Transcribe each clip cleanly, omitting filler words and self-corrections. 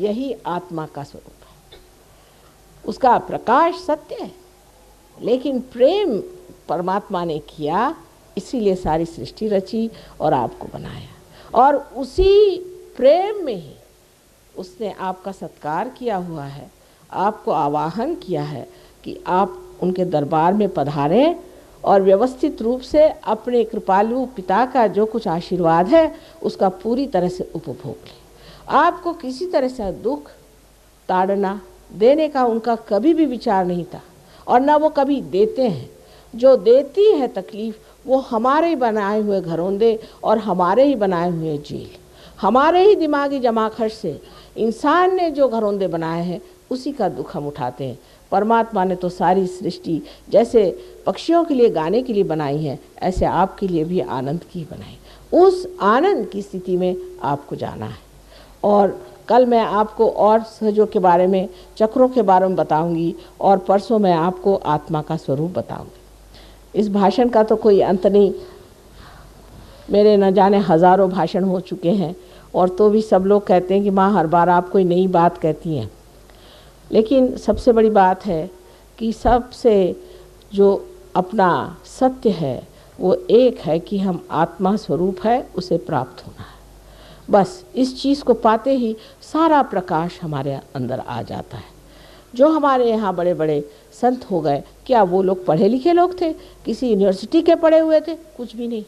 यही आत्मा का स्वरूप है। उसका प्रकाश सत्य है, लेकिन प्रेम परमात्मा ने किया, इसीलिए सारी सृष्टि रची और आपको बनाया, और उसी प्रेम में ही उसने आपका सत्कार किया हुआ है, आपको आवाहन किया है कि आप उनके दरबार में पधारें और व्यवस्थित रूप से अपने कृपालु पिता का जो कुछ आशीर्वाद है उसका पूरी तरह से उपभोग लें। आपको किसी तरह से दुख ताड़ना देने का उनका कभी भी विचार नहीं था, और न वो कभी देते हैं। जो देती है तकलीफ़ वो हमारे ही बनाए हुए घरौंदे और हमारे ही बनाए हुए जेल, हमारे ही दिमागी जमाखर्च से इंसान ने जो घरौंदे बनाए हैं उसी का दुख हम उठाते हैं। परमात्मा ने तो सारी सृष्टि जैसे पक्षियों के लिए गाने के लिए बनाई है, ऐसे आपके लिए भी आनंद की बनाई। उस आनंद की स्थिति में आपको जाना है। और कल मैं आपको और सहजों के बारे में, चक्रों के बारे में बताऊंगी, और परसों मैं आपको आत्मा का स्वरूप बताऊंगी। इस भाषण का तो कोई अंत नहीं, मेरे न जाने हज़ारों भाषण हो चुके हैं, और तो भी सब लोग कहते हैं कि माँ हर बार आप कोई नई बात कहती हैं। लेकिन सबसे बड़ी बात है कि सबसे जो अपना सत्य है वो एक है कि हम आत्मा स्वरूप है, उसे प्राप्त होना है। बस इस चीज़ को पाते ही सारा प्रकाश हमारे अंदर आ जाता है। जो हमारे यहाँ बड़े बड़े संत हो गए, क्या वो लोग पढ़े लिखे लोग थे? किसी यूनिवर्सिटी के पढ़े हुए थे? कुछ भी नहीं।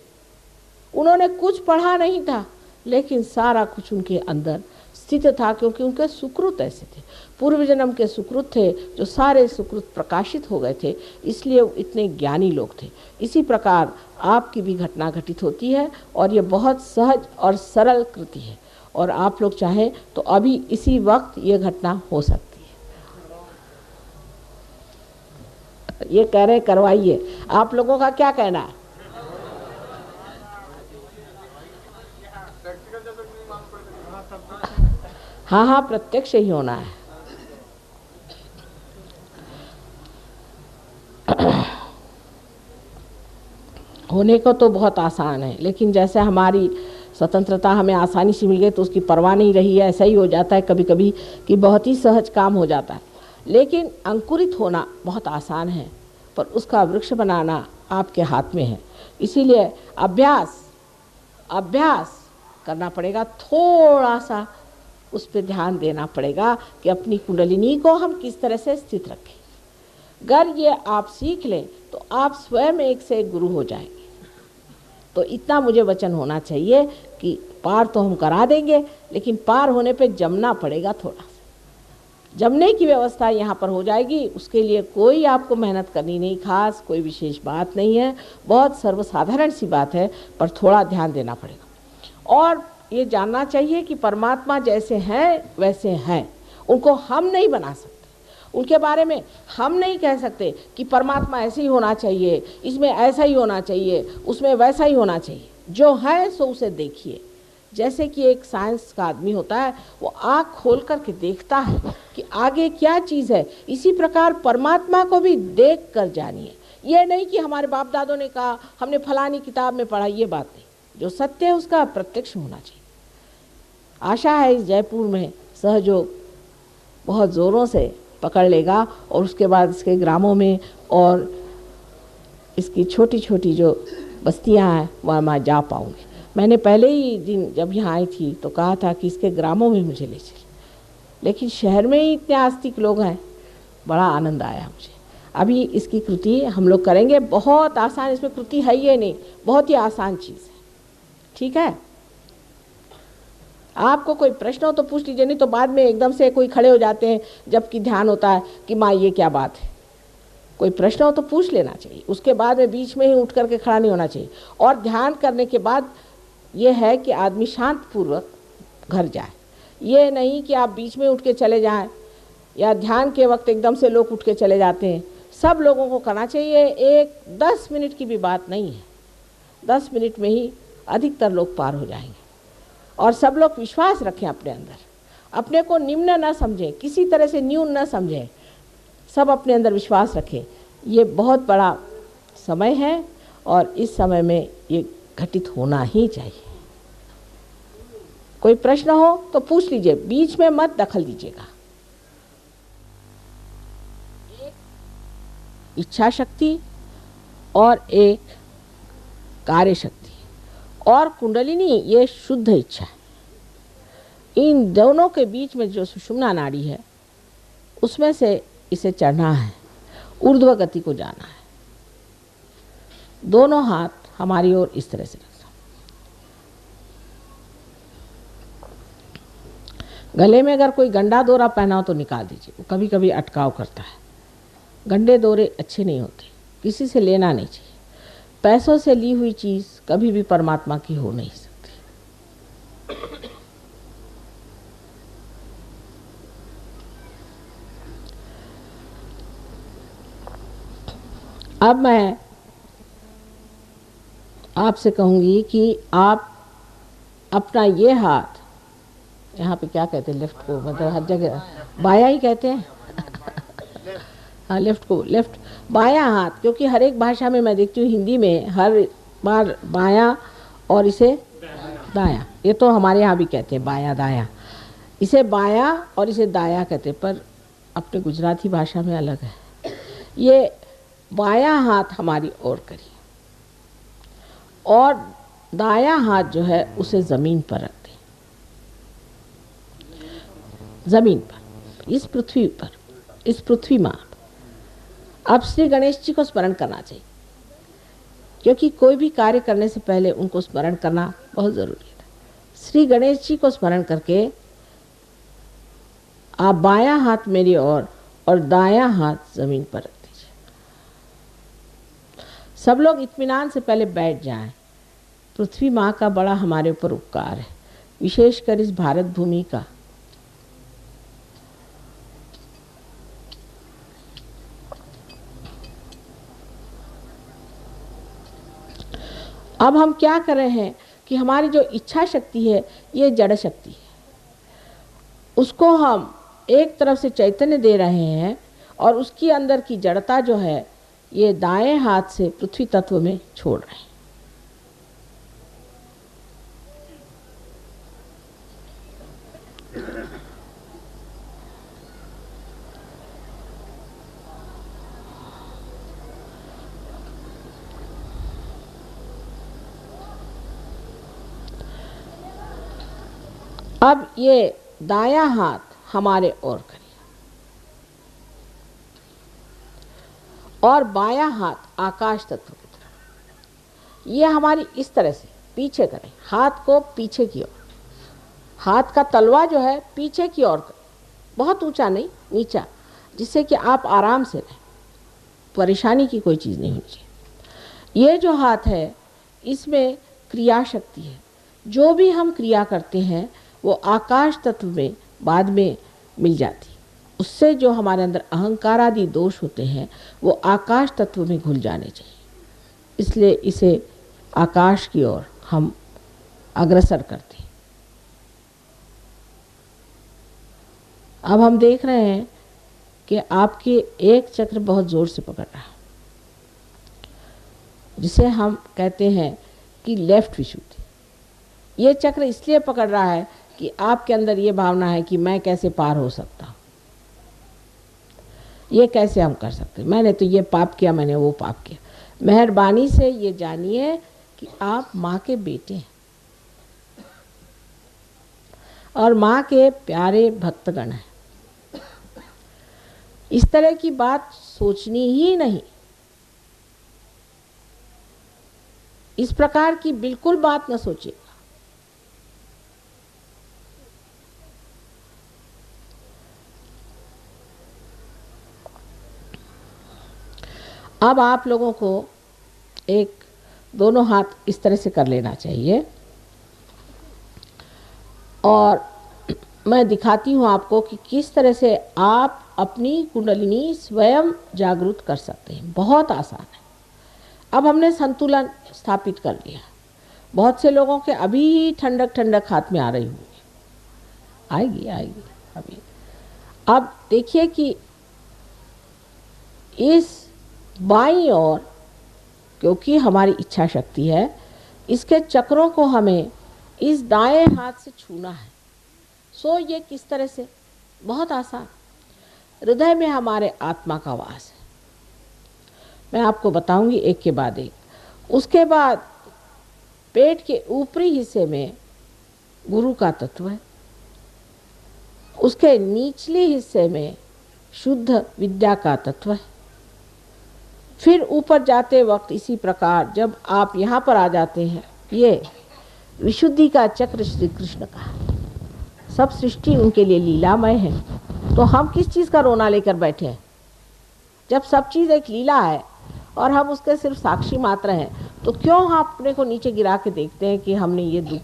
उन्होंने कुछ पढ़ा नहीं था, लेकिन सारा कुछ उनके अंदर स्थित था, क्योंकि उनके सुकृत ऐसे थे, पूर्व जन्म के सुकृत थे, जो सारे सुकृत प्रकाशित हो गए थे, इसलिए वो इतने ज्ञानी लोग थे। इसी प्रकार आपकी भी घटना घटित होती है, और ये बहुत सहज और सरल कृति है, और आप लोग चाहें तो अभी इसी वक्त ये घटना हो सकती है। ये कह रहे करवाइए, आप लोगों का क्या कहना है? हाँ हाँ, प्रत्यक्ष ही होना है। होने को तो बहुत आसान है, लेकिन जैसे हमारी स्वतंत्रता हमें आसानी से मिल गई तो उसकी परवाह नहीं रही है, ऐसा ही हो जाता है कभी कभी कि बहुत ही सहज काम हो जाता है। लेकिन अंकुरित होना बहुत आसान है, पर उसका वृक्ष बनाना आपके हाथ में है। इसीलिए अभ्यास करना पड़ेगा, थोड़ा सा उस पर ध्यान देना पड़ेगा कि अपनी कुंडलिनी को हम किस तरह से स्थित रखें। अगर ये आप सीख लें तो आप स्वयं एक से एक गुरु हो जाएंगे। तो इतना मुझे वचन होना चाहिए कि पार तो हम करा देंगे, लेकिन पार होने पे जमना पड़ेगा। थोड़ा सा जमने की व्यवस्था यहाँ पर हो जाएगी। उसके लिए कोई आपको मेहनत करनी नहीं, खास कोई विशेष बात नहीं है, बहुत सर्वसाधारण सी बात है, पर थोड़ा ध्यान देना पड़ेगा। और ये जानना चाहिए कि परमात्मा जैसे हैं वैसे हैं, उनको हम नहीं बना सकते। उनके बारे में हम नहीं कह सकते कि परमात्मा ऐसे ही होना चाहिए, इसमें ऐसा ही होना चाहिए, उसमें वैसा ही होना चाहिए। जो है सो उसे देखिए। जैसे कि एक साइंस का आदमी होता है, वो आँख खोल करके देखता है कि आगे क्या चीज़ है, इसी प्रकार परमात्मा को भी देख कर जानिए। ये नहीं कि हमारे बाप दादों ने कहा, हमने फलानी किताब में पढ़ा, ये बात नहीं। जो सत्य है उसका प्रत्यक्ष होना चाहिए। आशा है इस जयपुर में सहयोग बहुत ज़ोरों से पकड़ लेगा, और उसके बाद इसके ग्रामों में और इसकी छोटी छोटी जो बस्तियां हैं वहाँ मैं जा पाऊँगी। मैंने पहले ही दिन जब यहाँ आई थी तो कहा था कि इसके ग्रामों में मुझे ले चले, लेकिन शहर में ही इतने आस्तिक लोग हैं, बड़ा आनंद आया मुझे। अभी इसकी कृति हम लोग करेंगे, बहुत आसान, इसमें कृति है ही नहीं, बहुत ही आसान चीज़ है। ठीक है, आपको कोई प्रश्न हो तो पूछ लीजिए, नहीं तो बाद में एकदम से कोई खड़े हो जाते हैं जबकि ध्यान होता है कि माँ ये क्या बात है। कोई प्रश्न हो तो पूछ लेना चाहिए, उसके बाद में बीच में ही उठ करके खड़ा नहीं होना चाहिए। और ध्यान करने के बाद ये है कि आदमी शांत पूर्वक घर जाए, ये नहीं कि आप बीच में उठ के चले जाएं, या ध्यान के वक्त एकदम से लोग उठ के चले जाते हैं। सब लोगों को करना चाहिए, एक 10 मिनट की भी बात नहीं है, 10 मिनट में ही अधिकतर लोग पार हो जाएंगे। और सब लोग विश्वास रखें अपने अंदर, अपने को निम्न न समझें, किसी तरह से न्यून न समझें, सब अपने अंदर विश्वास रखें। ये बहुत बड़ा समय है और इस समय में ये घटित होना ही चाहिए। कोई प्रश्न हो तो पूछ लीजिए, बीच में मत दखल दीजिएगा। एक इच्छा शक्ति और एक कार्य शक्ति, और कुंडलिनी ये शुद्ध इच्छा है। इन दोनों के बीच में जो सुषुम्ना नाड़ी है उसमें से इसे चढ़ना है, ऊर्ध्व गति को जाना है। दोनों हाथ हमारी ओर इस तरह से रखना। गले में अगर कोई गंडा दोरा पहना हो तो निकाल दीजिए, वो कभी कभी अटकाव करता है। गंडे दोरे अच्छे नहीं होते, किसी से लेना नहीं चाहिए। पैसों से ली हुई चीज़ कभी भी परमात्मा की हो नहीं सकती। अब मैं आपसे कहूँगी कि आप अपना ये हाथ, यहाँ पे क्या कहते हैं, लेफ्ट को, मतलब हर जगह बाया ही कहते हैं हाँ, लेफ्ट को, लेफ्ट, बाया हाथ, क्योंकि हर एक भाषा में मैं देखती हूँ, हिंदी में हर बार बाया और इसे दाया, ये तो हमारे यहाँ भी कहते हैं बाया दाया, इसे बाया और इसे दाया कहते हैं, पर अपने गुजराती भाषा में अलग है। ये बाया हाथ हमारी ओर करिए और दाया हाथ जो है उसे ज़मीन पर रख दें, ज़मीन पर, इस पृथ्वी पर, इस पृथ्वी माँ। अब श्री गणेश जी को स्मरण करना चाहिए, क्योंकि कोई भी कार्य करने से पहले उनको स्मरण करना बहुत ज़रूरी है। श्री गणेश जी को स्मरण करके आप बाया हाथ मेरी ओर और दाया हाथ ज़मीन पर रख दीजिए। सब लोग इत्मीनान से पहले बैठ जाएं। पृथ्वी माँ का बड़ा हमारे ऊपर उपकार है, विशेषकर इस भारत भूमि का। अब हम क्या कर रहे हैं कि हमारी जो इच्छा शक्ति है ये जड़ शक्ति है, उसको हम एक तरफ से चैतन्य दे रहे हैं और उसकी अंदर की जड़ता जो है ये दाएं हाथ से पृथ्वी तत्व में छोड़ रहे हैं। अब ये दाया हाथ हमारे ओर करिए और बाया हाथ आकाश तत्व की तरफ। ये हमारी इस तरह से पीछे करें, हाथ को पीछे की ओर, हाथ का तलवा जो है पीछे की ओर करें, बहुत ऊंचा नहीं, नीचा, जिससे कि आप आराम से रहें, परेशानी की कोई चीज़ नहीं होनी चाहिए। ये जो हाथ है इसमें क्रिया शक्ति है, जो भी हम क्रिया करते हैं वो आकाश तत्व में बाद में मिल जाती, उससे जो हमारे अंदर अहंकार आदि दोष होते हैं वो आकाश तत्व में घुल जाने चाहिए। इसलिए इसे आकाश की ओर हम अग्रसर करते हैं। अब हम देख रहे हैं कि आपके एक चक्र बहुत ज़ोर से पकड़ रहा है, जिसे हम कहते हैं कि लेफ्ट विशुद्धि। ये चक्र इसलिए पकड़ रहा है कि आपके अंदर ये भावना है कि मैं कैसे पार हो सकता हूँ, ये कैसे हम कर सकते हैं, मैंने तो ये पाप किया, मैंने वो पाप किया। मेहरबानी से ये जानिए कि आप माँ के बेटे हैं और माँ के प्यारे भक्तगण हैं। इस तरह की बात सोचनी ही नहीं, इस प्रकार की बिल्कुल बात न सोचिए। अब आप लोगों को एक दोनों हाथ इस तरह से कर लेना चाहिए और मैं दिखाती हूँ आपको कि किस तरह से आप अपनी कुंडलिनी स्वयं जागृत कर सकते हैं। बहुत आसान है। अब हमने संतुलन स्थापित कर लिया। बहुत से लोगों के अभी ही ठंडक ठंडक हाथ में आ रही होगी, आएगी आएगी अभी। अब देखिए कि इस बाईं ओर, क्योंकि हमारी इच्छा शक्ति है, इसके चक्रों को हमें इस दाएं हाथ से छूना है। सो ये किस तरह से? बहुत आसान। हृदय में हमारे आत्मा का वास है। मैं आपको बताऊंगी एक के बाद एक। उसके बाद पेट के ऊपरी हिस्से में गुरु का तत्व है। उसके निचले हिस्से में शुद्ध विद्या का तत्व है। फिर ऊपर जाते वक्त इसी प्रकार जब आप यहाँ पर आ जाते हैं, ये विशुद्धि का चक्र श्री कृष्ण का, सब सृष्टि उनके लिए लीलामय है। तो हम किस चीज़ का रोना लेकर बैठे हैं? जब सब चीज़ एक लीला है और हम उसके सिर्फ साक्षी मात्र हैं, तो क्यों हम अपने को नीचे गिरा के देखते हैं कि हमने ये दुख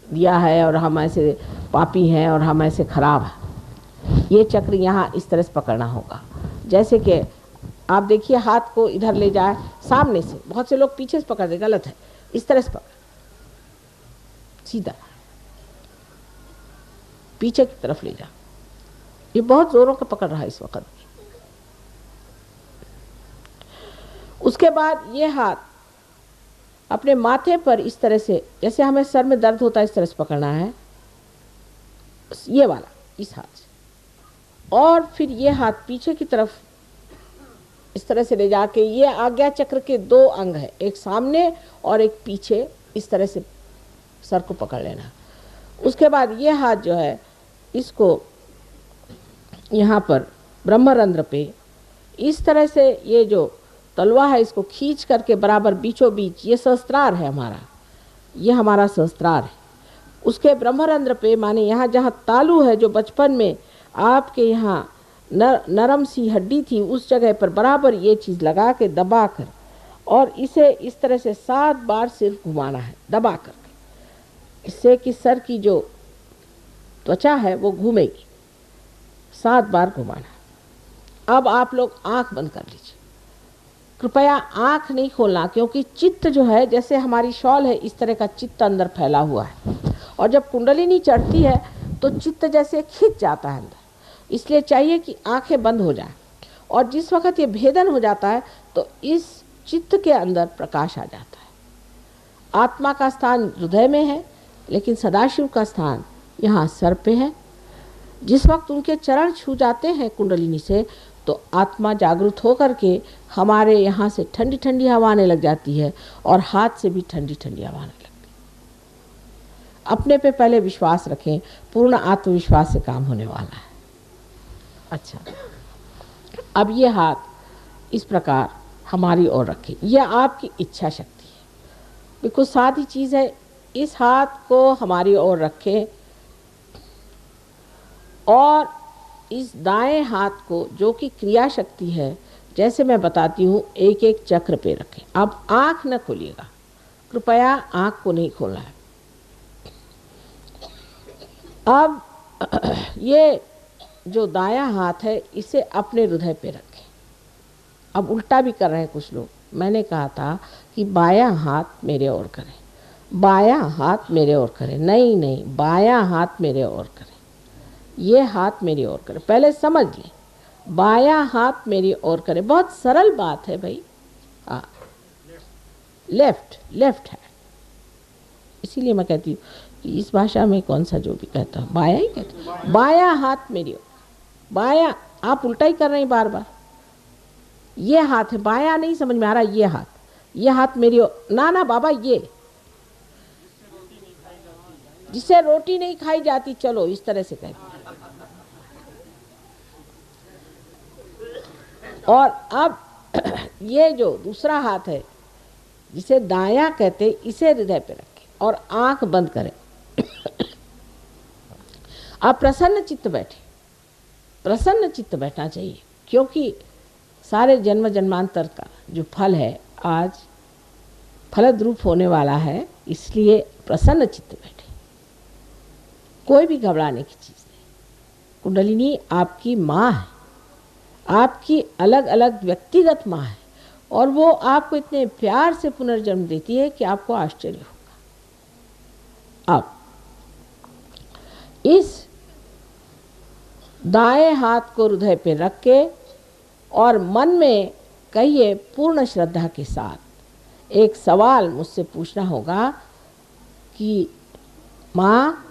दिया है और हम ऐसे पापी हैं और हम ऐसे खराब हैं? ये चक्र यहाँ इस तरह से पकड़ना होगा। जैसे कि आप देखिए, हाथ को इधर ले जाए सामने से, बहुत से लोग पीछे से पकड़ दे, गलत है। इस तरह से पकड़, सीधा पीछे की तरफ ले जा। ये बहुत जोरों का पकड़ रहा है इस वक्त। उसके बाद ये हाथ अपने माथे पर इस तरह से, जैसे हमें सर में दर्द होता है इस तरह से पकड़ना है, ये वाला इस हाथ से। और फिर ये हाथ पीछे की तरफ इस तरह से ले जाके, ये आज्ञा चक्र के दो अंग है, एक सामने और एक पीछे, इस तरह से सर को पकड़ लेना। उसके बाद ये हाथ जो है, इसको यहाँ पर ब्रह्मरंध्र पे इस तरह से, ये जो तलवा है इसको खींच करके बराबर बीचों बीच, ये सहस्त्रार है हमारा, ये हमारा सहस्त्रार है। उसके ब्रह्मरंध्र पे, माने यहाँ जहाँ तालू है, जो बचपन में आपके यहाँ नरम सी हड्डी थी, उस जगह पर बराबर ये चीज़ लगा के दबा कर, और इसे इस तरह से 7 बार सिर घुमाना है दबा करके, इससे कि सर की जो त्वचा है वो घूमेगी। 7 बार घुमाना। अब आप लोग आंख बंद कर लीजिए, कृपया आंख नहीं खोलना, क्योंकि चित्त जो है, जैसे हमारी शॉल है, इस तरह का चित्त अंदर फैला हुआ है, और जब कुंडलिनी चढ़ती है तो चित्त जैसे खिंच जाता है अंदर। इसलिए चाहिए कि आंखें बंद हो जाएं, और जिस वक्त ये भेदन हो जाता है तो इस चित्त के अंदर प्रकाश आ जाता है। आत्मा का स्थान हृदय में है, लेकिन सदाशिव का स्थान यहाँ सर पे है। जिस वक्त उनके चरण छू जाते हैं कुंडलिनी से, तो आत्मा जागृत होकर के हमारे यहाँ से ठंडी ठंडी हवा आने लग जाती है, और हाथ से भी ठंडी ठंडी हवा आने लगती है। अपने पे पहले विश्वास रखें, पूर्ण आत्मविश्वास से काम होने वाला है। अच्छा, अब ये हाथ इस प्रकार हमारी ओर रखें, यह आपकी इच्छा शक्ति है, बिल्कुल सादी चीज़ है। इस हाथ को हमारी ओर रखें, और इस दाएं हाथ को, जो कि क्रिया शक्ति है, जैसे मैं बताती हूँ, एक एक चक्र पे रखें। अब आँख न खोलिएगा, कृपया आँख को नहीं खोलना है। अब ये जो दायां हाथ है, इसे अपने हृदय पे रखें। अब उल्टा भी कर रहे हैं कुछ लोग। मैंने कहा था कि बायां हाथ मेरे ओर करें, बायां हाथ मेरे ओर करें। नहीं नहीं, बायां हाथ मेरे ओर करें, ये हाथ मेरी ओर करें। पहले समझ लें, बायां हाथ मेरी ओर करें। बहुत सरल बात है भाई। हाँ, लेफ्ट है। इसीलिए मैं कहती हूँ कि इस भाषा में कौन सा जो भी कहता हूँ, बायां ही कहता हूँ। बायां हाथ मेरी ओर, बायां। आप उल्टा ही कर रहे हैं बार बार। ये हाथ है, बायां नहीं समझ में आ रहा। ये हाथ मेरी ओर। ना बाबा, ये जिससे रोटी नहीं खाई जाती, चलो इस तरह से कहते। और अब ये जो दूसरा हाथ है, जिसे दायां कहते, इसे हृदय पे रखें और आंख बंद करें। आप प्रसन्न चित्त बैठे, प्रसन्न चित्त बैठना चाहिए, क्योंकि सारे जन्म जन्मांतर का जो फल है आज फलद्रूप होने वाला है। इसलिए प्रसन्न चित्त बैठे, कोई भी घबराने की चीज़ नहीं। कुंडलिनी आपकी माँ है, आपकी अलग अलग व्यक्तिगत माँ है, और वो आपको इतने प्यार से पुनर्जन्म देती है कि आपको आश्चर्य होगा। अब इस दाएं हाथ को हृदय पे रख के और मन में कहिए पूर्ण श्रद्धा के साथ, एक सवाल मुझसे पूछना होगा कि माँ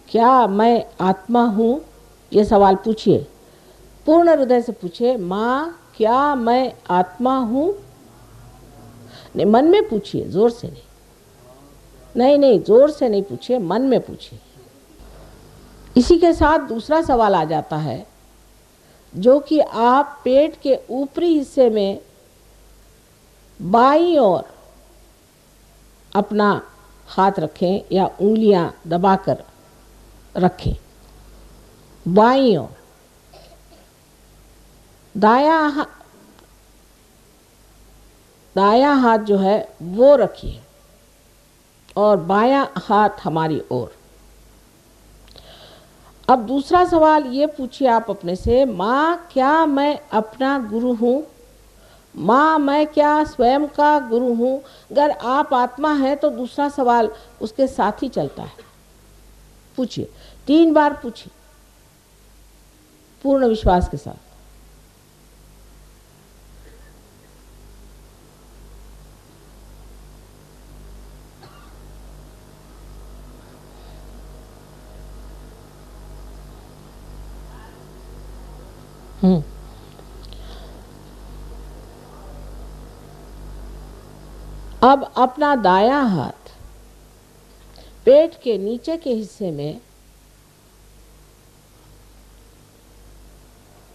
क्या मैं आत्मा हूँ? ये सवाल पूछिए, पूर्ण हृदय से पूछिए, माँ क्या मैं आत्मा हूँ? नहीं, मन में पूछिए, जोर से नहीं। नहीं नहीं, जोर से नहीं पूछिए, मन में पूछिए। इसी के साथ दूसरा सवाल आ जाता है, जो कि आप पेट के ऊपरी हिस्से में बाईं ओर अपना हाथ रखें या उंगलियां दबाकर रखें। बाईं ओर दायां हाथ जो है वो रखिए और बायां हाथ हमारी ओर। अब दूसरा सवाल ये पूछिए आप अपने से, माँ क्या मैं अपना गुरु हूँ? माँ मैं क्या स्वयं का गुरु हूँ? अगर आप आत्मा हैं तो दूसरा सवाल उसके साथ ही चलता है। पूछिए, 3 बार पूछिए पूर्ण विश्वास के साथ। अब अपना दायां हाथ पेट के नीचे के हिस्से में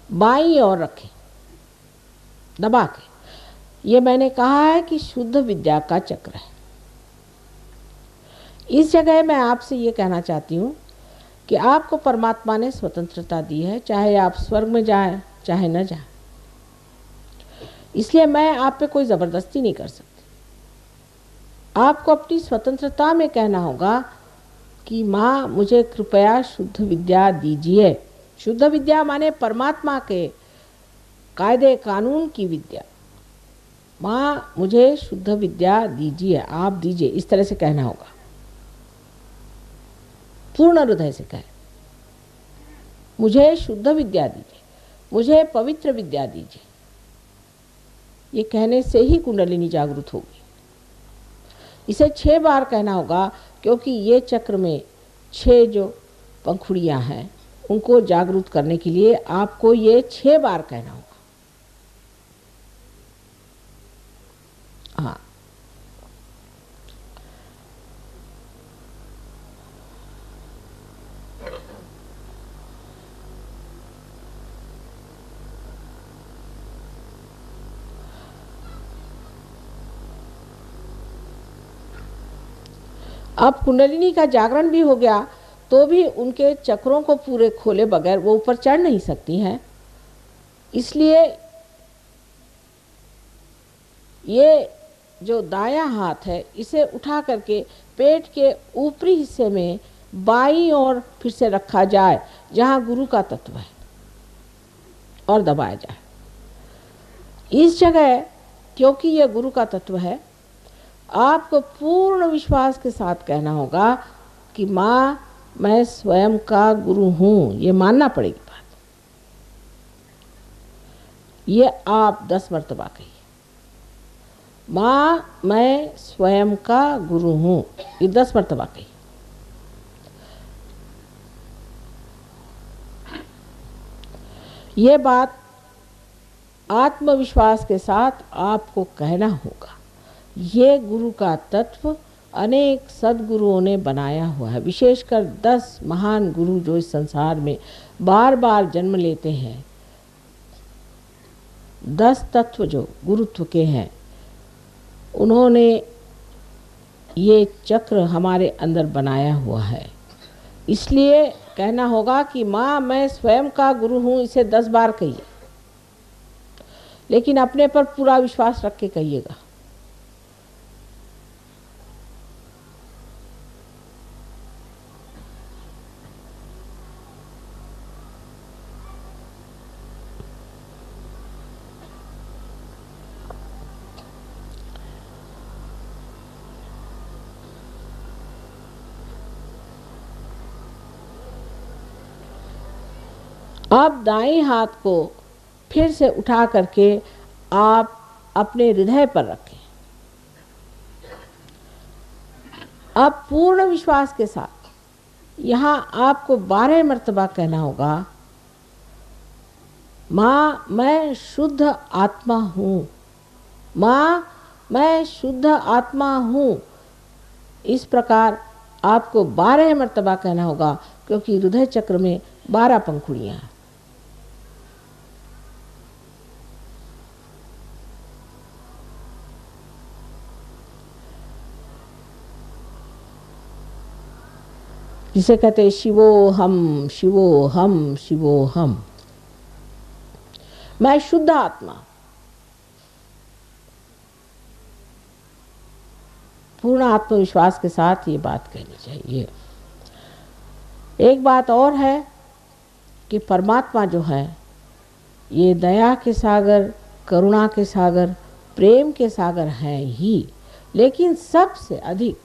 बाईं ओर रखें दबा के। ये मैंने कहा है कि शुद्ध विद्या का चक्र है। इस जगह मैं आपसे ये कहना चाहती हूँ कि आपको परमात्मा ने स्वतंत्रता दी है, चाहे आप स्वर्ग में जाएं चाहे न जाएं। इसलिए मैं आप पे कोई ज़बरदस्ती नहीं कर सकती। आपको अपनी स्वतंत्रता में कहना होगा कि माँ मुझे कृपया शुद्ध विद्या दीजिए। शुद्ध विद्या माने परमात्मा के कायदे कानून की विद्या। माँ मुझे शुद्ध विद्या दीजिए, आप दीजिए, इस तरह से कहना होगा। पूर्ण हृदय से कहें, मुझे शुद्ध विद्या दीजिए, मुझे पवित्र विद्या दीजिए। ये कहने से ही कुंडलिनी जागृत होगी। इसे 6 बार कहना होगा, क्योंकि ये चक्र में 6 जो पंखुड़ियाँ हैं उनको जागृत करने के लिए आपको ये 6 बार कहना होगा। हाँ, अब कुंडलिनी का जागरण भी हो गया तो भी उनके चक्रों को पूरे खोले बगैर वो ऊपर चढ़ नहीं सकती हैं। इसलिए ये जो दायां हाथ है इसे उठा करके पेट के ऊपरी हिस्से में बाईं ओर फिर से रखा जाए, जहाँ गुरु का तत्व है, और दबाया जाए। इस जगह क्योंकि यह गुरु का तत्व है, आपको पूर्ण विश्वास के साथ कहना होगा कि माँ मैं स्वयं का गुरु हूँ। ये मानना पड़ेगी बात। ये आप 10 मर्तबा कहिए, माँ मैं स्वयं का गुरु हूँ। ये 10 मर्तबा कहिए। ये बात आत्मविश्वास के साथ आपको कहना होगा। ये गुरु का तत्व अनेक सद्गुरुओं ने बनाया हुआ है, विशेषकर 10 महान गुरु जो इस संसार में बार बार जन्म लेते हैं। 10 तत्व जो गुरुत्व के हैं, उन्होंने ये चक्र हमारे अंदर बनाया हुआ है। इसलिए कहना होगा कि माँ मैं स्वयं का गुरु हूँ। इसे 10 बार कहिए, लेकिन अपने पर पूरा विश्वास रख के कहिएगा। अब दाएं हाथ को फिर से उठा करके आप अपने हृदय पर रखें। अब पूर्ण विश्वास के साथ यहाँ आपको 12 मर्तबा कहना होगा, माँ मैं शुद्ध आत्मा हूँ, माँ मैं शुद्ध आत्मा हूँ। इस प्रकार आपको 12 मर्तबा कहना होगा, क्योंकि हृदय चक्र में 12 पंखुड़ियाँ हैं। जिसे कहते हैं शिवो हम शिवो हम शिवो हम। मैं शुद्ध आत्मा, पूर्ण आत्मविश्वास के साथ ये बात कहनी चाहिए। एक बात और है कि परमात्मा जो है ये दया के सागर, करुणा के सागर, प्रेम के सागर हैं ही, लेकिन सबसे अधिक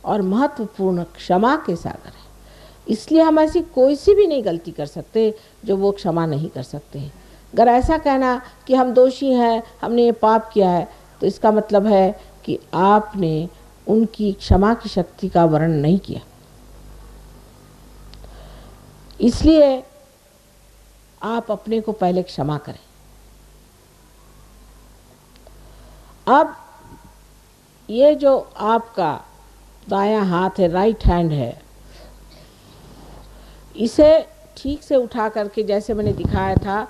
और महत्वपूर्ण क्षमा के सागर है। इसलिए हम ऐसी कोई सी भी नहीं गलती कर सकते जो वो क्षमा नहीं कर सकते हैं। अगर ऐसा कहना कि हम दोषी हैं, हमने ये पाप किया है, तो इसका मतलब है कि आपने उनकी क्षमा की शक्ति का वर्णन नहीं किया। इसलिए आप अपने को पहले क्षमा करें। अब ये जो आपका दायां हाथ है, राइट हैंड है, इसे ठीक से उठा करके, जैसे मैंने दिखाया था,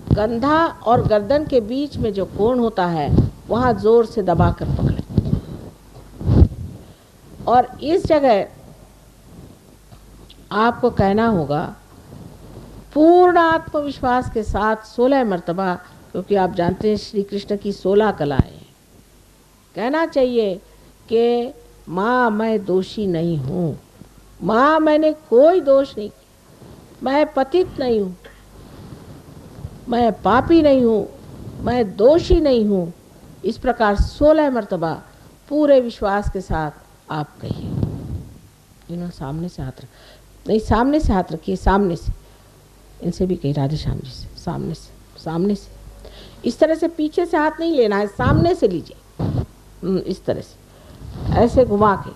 कंधा और गर्दन के बीच में जो कोण होता है वहां जोर से दबाकर पकड़ें। और इस जगह आपको कहना होगा पूर्ण आत्मविश्वास के साथ 16 मर्तबा, क्योंकि आप जानते हैं श्री कृष्ण की 16 कलाएं हैं। कहना चाहिए कि माँ मैं दोषी नहीं हूँ, माँ मैंने कोई दोष नहीं किया, मैं पतित नहीं हूँ, मैं पापी नहीं हूँ, मैं दोषी नहीं हूँ। इस प्रकार 16 मर्तबा पूरे विश्वास के साथ आप कहिए। इन्होंने सामने से हाथ रख, नहीं सामने से हाथ रखिए, सामने से, इनसे भी कही राधे श्याम जी से, सामने से, सामने से। इस तरह से पीछे से हाथ नहीं लेना है, सामने से लीजिए, इस तरह से ऐसे घुमा के,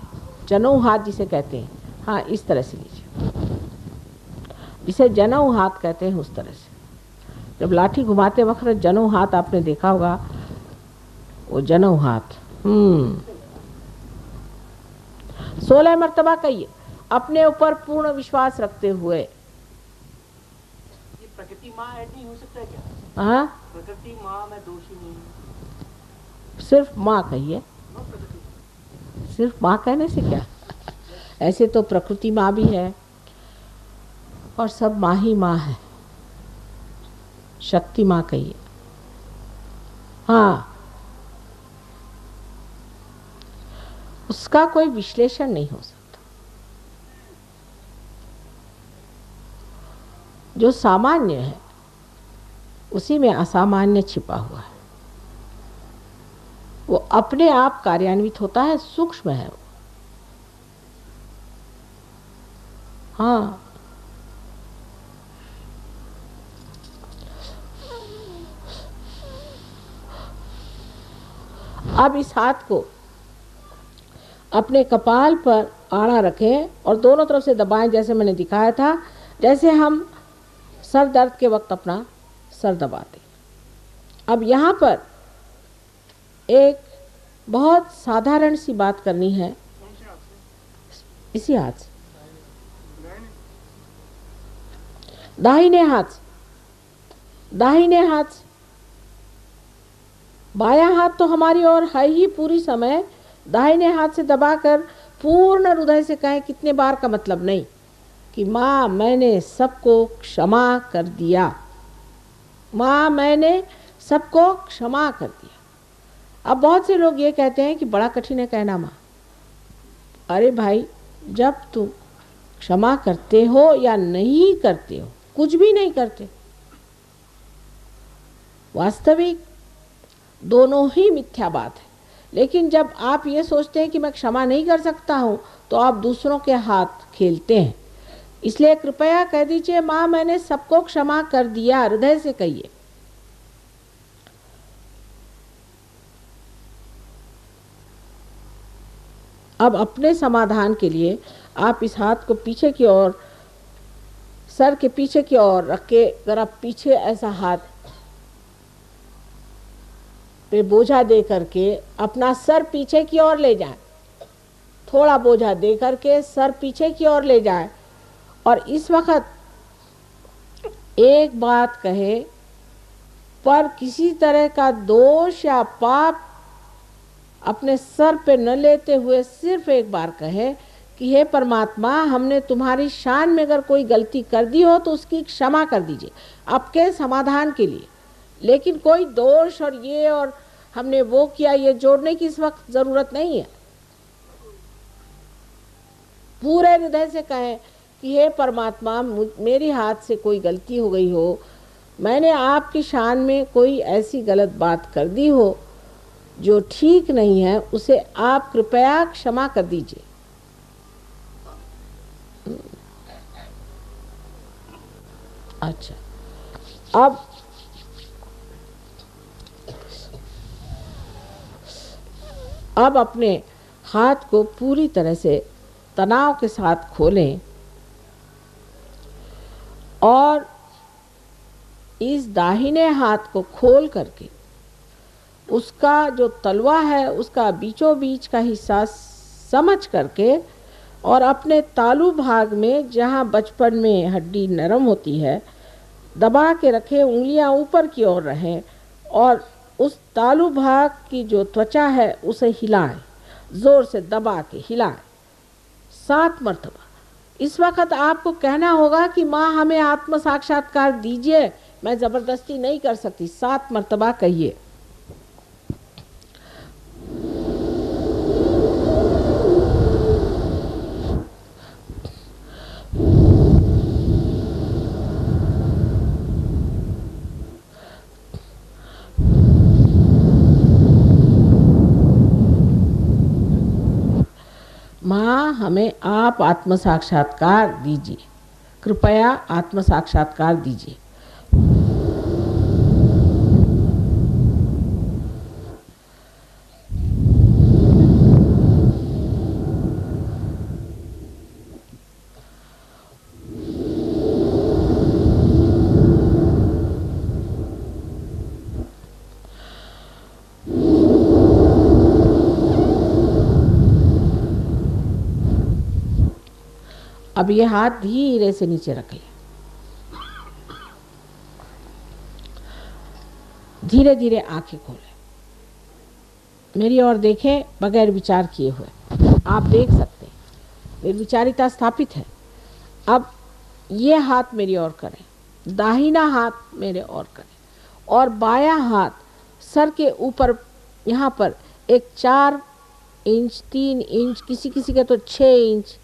जनऊ हाथ जिसे कहते हैं, हाँ इस तरह से लीजिए, जिसे जनऊ हाथ कहते हैं उस तरह से। जब लाठी घुमाते वक्त जनऊ हाथ आपने देखा होगा, वो जनऊ हाथ। 16 मर्तबा कहिए, अपने ऊपर पूर्ण विश्वास रखते हुए। ये प्रकृति माँ ऐड नहीं हो सकता क्या? हाँ, प्रकृति माँ मैं दोषी नहीं हूँ, सिर्फ माँ कहिए। सिर्फ माँ कहने से क्या, ऐसे तो प्रकृति माँ भी है और सब माँ ही माँ है। शक्ति माँ कहिए। हाँ, उसका कोई विश्लेषण नहीं हो सकता। जो सामान्य है उसी में असामान्य छिपा हुआ है। वो अपने आप कार्यान्वित होता है, सूक्ष्म है वो। हाँ, अब इस हाथ को अपने कपाल पर आड़ा रखें और दोनों तरफ से दबाएं, जैसे मैंने दिखाया था, जैसे हम सर दर्द के वक्त अपना सर दबाते। अब यहाँ पर एक बहुत साधारण सी बात करनी है। इसी हाथ से, दाहिने हाथ से, दाहिने हाथ से। बायां हाथ तो हमारी ओर है ही पूरी समय, दाहिने हाथ से दबाकर पूर्ण हृदय से कहें। कितने बार का मतलब नहीं, कि माँ मैंने सबको क्षमा कर दिया, माँ मैंने सबको क्षमा कर दिया। अब बहुत से लोग ये कहते हैं कि बड़ा कठिन है कहना माँ। अरे भाई, जब तुम क्षमा करते हो या नहीं करते हो, कुछ भी नहीं करते, वास्तविक दोनों ही मिथ्या बात है। लेकिन जब आप ये सोचते हैं कि मैं क्षमा नहीं कर सकता हूँ, तो आप दूसरों के हाथ खेलते हैं। इसलिए कृपया कह दीजिए माँ मैंने सबको क्षमा कर दिया, हृदय से कहिए। अब अपने समाधान के लिए आप इस हाथ को पीछे की ओर, सर के पीछे की ओर रख के जरा पीछे ऐसा हाथ पे बोझा दे करके अपना सर पीछे की ओर ले जाएं। थोड़ा बोझा दे करके सर पीछे की ओर ले जाएं और इस वक्त एक बात कहे पर किसी तरह का दोष या पाप अपने सर पे न लेते हुए सिर्फ एक बार कहे कि हे परमात्मा, हमने तुम्हारी शान में अगर कोई गलती कर दी हो तो उसकी क्षमा कर दीजिए, आपके समाधान के लिए। लेकिन कोई दोष और ये और हमने वो किया ये जोड़ने की इस वक्त जरूरत नहीं है। पूरे हृदय से कहें कि हे परमात्मा, मेरे हाथ से कोई गलती हो गई हो, मैंने आपकी शान में कोई ऐसी गलत बात कर दी हो जो ठीक नहीं है, उसे आप कृपया क्षमा कर दीजिए। अच्छा, अब अपने हाथ को पूरी तरह से तनाव के साथ खोलें और इस दाहिने हाथ को खोल करके उसका जो तलवा है उसका बीचों बीच का हिस्सा समझ करके और अपने तालू भाग में जहाँ बचपन में हड्डी नरम होती है दबा के रखें, उंगलियां ऊपर की ओर रहें और उस तालू भाग की जो त्वचा है उसे हिलाएं, जोर से दबा के हिलाएं 7 मरतबा। इस वक्त आपको कहना होगा कि माँ हमें आत्म साक्षात्कार दीजिए, मैं ज़बरदस्ती नहीं कर सकती। 7 मरतबा कहिए। माँ हमें आप आत्म साक्षात्कार दीजिए, कृपया आत्म साक्षात्कार दीजिए। अब ये हाथ धीरे से नीचे रख लिया, धीरे धीरे आंखें खोलें, मेरी ओर देखें बगैर विचार किए हुए। आप देख सकते हैं निर्विचारिता स्थापित है। अब ये हाथ मेरी ओर करें, दाहिना हाथ मेरे ओर करें और बायां हाथ सर के ऊपर यहाँ पर एक 4 इंच 3 इंच किसी किसी के तो 6 इंच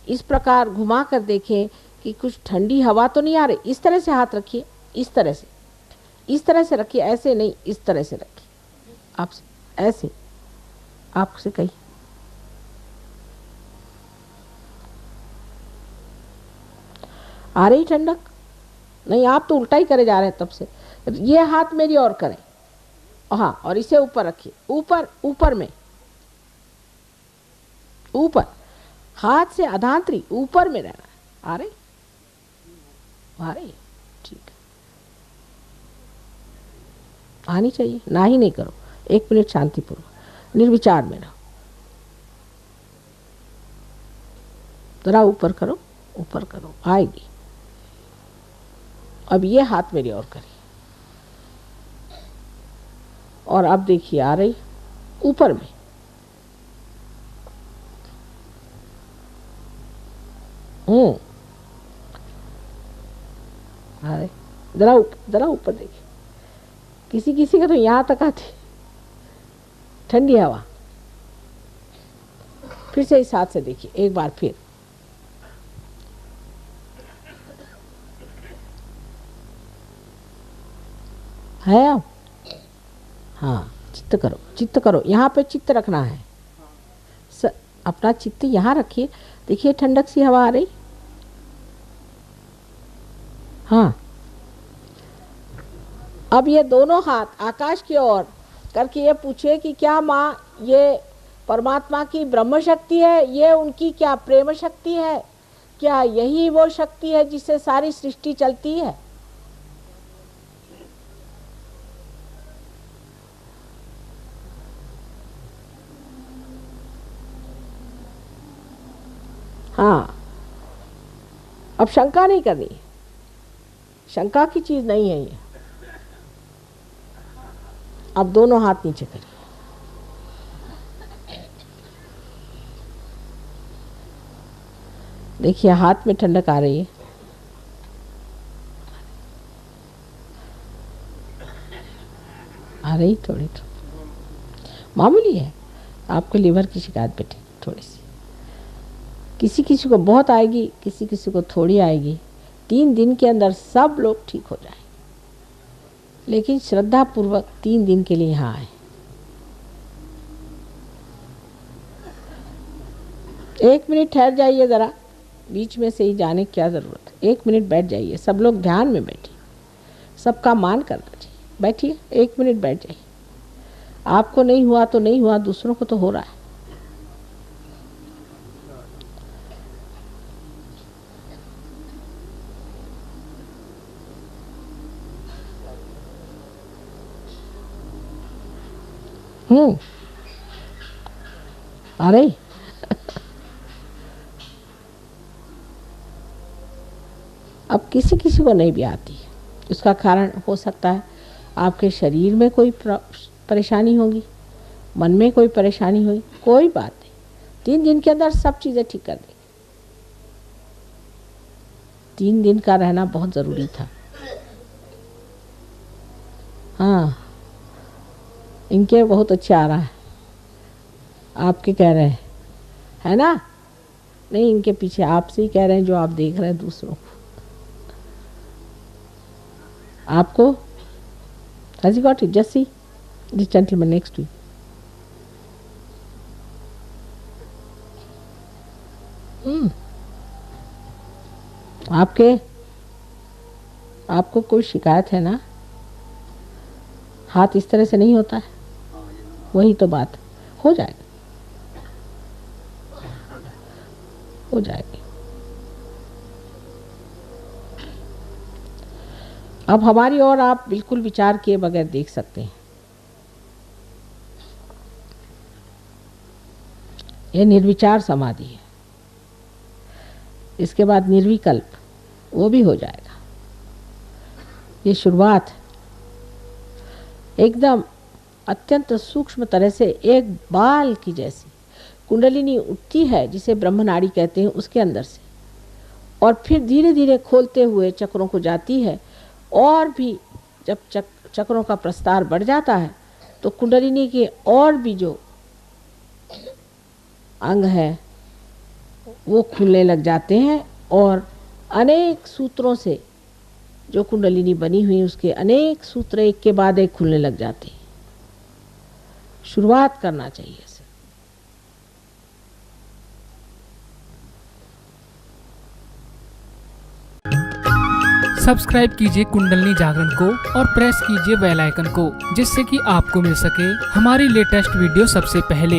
इस प्रकार घुमा कर देखें कि कुछ ठंडी हवा तो नहीं आ रही। इस तरह से हाथ रखिए, इस तरह से रखिए, ऐसे नहीं, इस तरह से रखिए। आप ऐसे आपसे कही आ रही ठंडक नहीं, आप तो उल्टा ही करे जा रहे हैं तब से। ये हाथ मेरी ओर करें, हाँ, और इसे ऊपर रखिए, ऊपर में, ऊपर हाथ से अधांतरी ऊपर में रहना है। आ रही ठीक है, आनी चाहिए, ना ही नहीं करो। 1 मिनट शांतिपूर्वक निर्विचार में रहो। जरा ऊपर करो, आएगी। अब ये हाथ मेरी ओर करिए और अब देखिए आ रही ऊपर में। अरे जरा ऊपर देखिए, किसी का तो यहाँ तक आती ठंडी हवा। फिर से इस हाथ से देखिए एक बार फिर, है अब? हाँ, चित्त करो, यहाँ पे चित्त रखना है। अपना चित्त यहाँ रखिए, देखिए ठंडक सी हवा आ रही। हाँ, अब ये दोनों हाथ आकाश की ओर करके ये पूछिए कि क्या माँ ये परमात्मा की ब्रह्म शक्ति है, ये उनकी क्या प्रेम शक्ति है? क्या यही वो शक्ति है जिससे सारी सृष्टि चलती है? हाँ, अब शंका नहीं करनी, शंका की चीज नहीं है ये। अब दोनों हाथ नीचे करिए। देखिए हाथ में ठंडक आ रही है। आ रही थोड़ी मामूली है। आपको लीवर की शिकायत बेटी थोड़ी सी, किसी किसी को बहुत आएगी, किसी किसी को थोड़ी आएगी। 3 दिन के अंदर सब लोग ठीक हो जाए, लेकिन श्रद्धा पूर्वक 3 दिन के लिए यहाँ आए। 1 मिनट ठहर जाइए ज़रा, बीच में से ही जाने की क्या ज़रूरत है। 1 मिनट बैठ जाइए, सब लोग ध्यान में बैठिए, सबका मान करना चाहिए। बैठिए, 1 मिनट बैठ जाइए। आपको नहीं हुआ तो नहीं हुआ, दूसरों को तो हो रहा है। अरे अब किसी किसी को नहीं भी आती है। उसका कारण हो सकता है आपके शरीर में कोई परेशानी होगी, मन में कोई परेशानी होगी, कोई बात नहीं। 3 दिन के अंदर सब चीज़ें ठीक कर देगी। 3 दिन का रहना बहुत ज़रूरी था। हाँ, इनके बहुत अच्छा आ रहा है, आपके कह रहे हैं, है ना? नहीं, इनके पीछे आपसे ही कह रहे हैं जो आप देख रहे हैं दूसरों को। आपको has he got it? Just see this gentleman next to you. आपको कोई शिकायत है ना? हाथ इस तरह से नहीं होता है, वही तो बात। हो जाएगा, हो जाएगी। अब हमारी ओर आप बिल्कुल विचार किए बगैर देख सकते हैं। यह निर्विचार समाधि है। इसके बाद निर्विकल्प, वो भी हो जाएगा। ये शुरुआत एकदम अत्यंत सूक्ष्म तरह से एक बाल की जैसी कुंडलिनी उठती है, जिसे ब्रह्मनाड़ी कहते हैं, उसके अंदर से, और फिर धीरे धीरे खोलते हुए चक्रों को जाती है। और भी जब चक्रों का प्रस्तार बढ़ जाता है तो कुंडलिनी के और भी जो अंग है वो खुलने लग जाते हैं, और अनेक सूत्रों से जो कुंडलिनी बनी हुई उसके अनेक सूत्र एक के बाद एक खुलने लग जाते हैं। शुरुआत करना चाहिए इसे। सब्सक्राइब कीजिए कुंडलिनी जागरण को और प्रेस कीजिए बेल आइकन को, जिससे कि आपको मिल सके हमारी लेटेस्ट वीडियो सबसे पहले।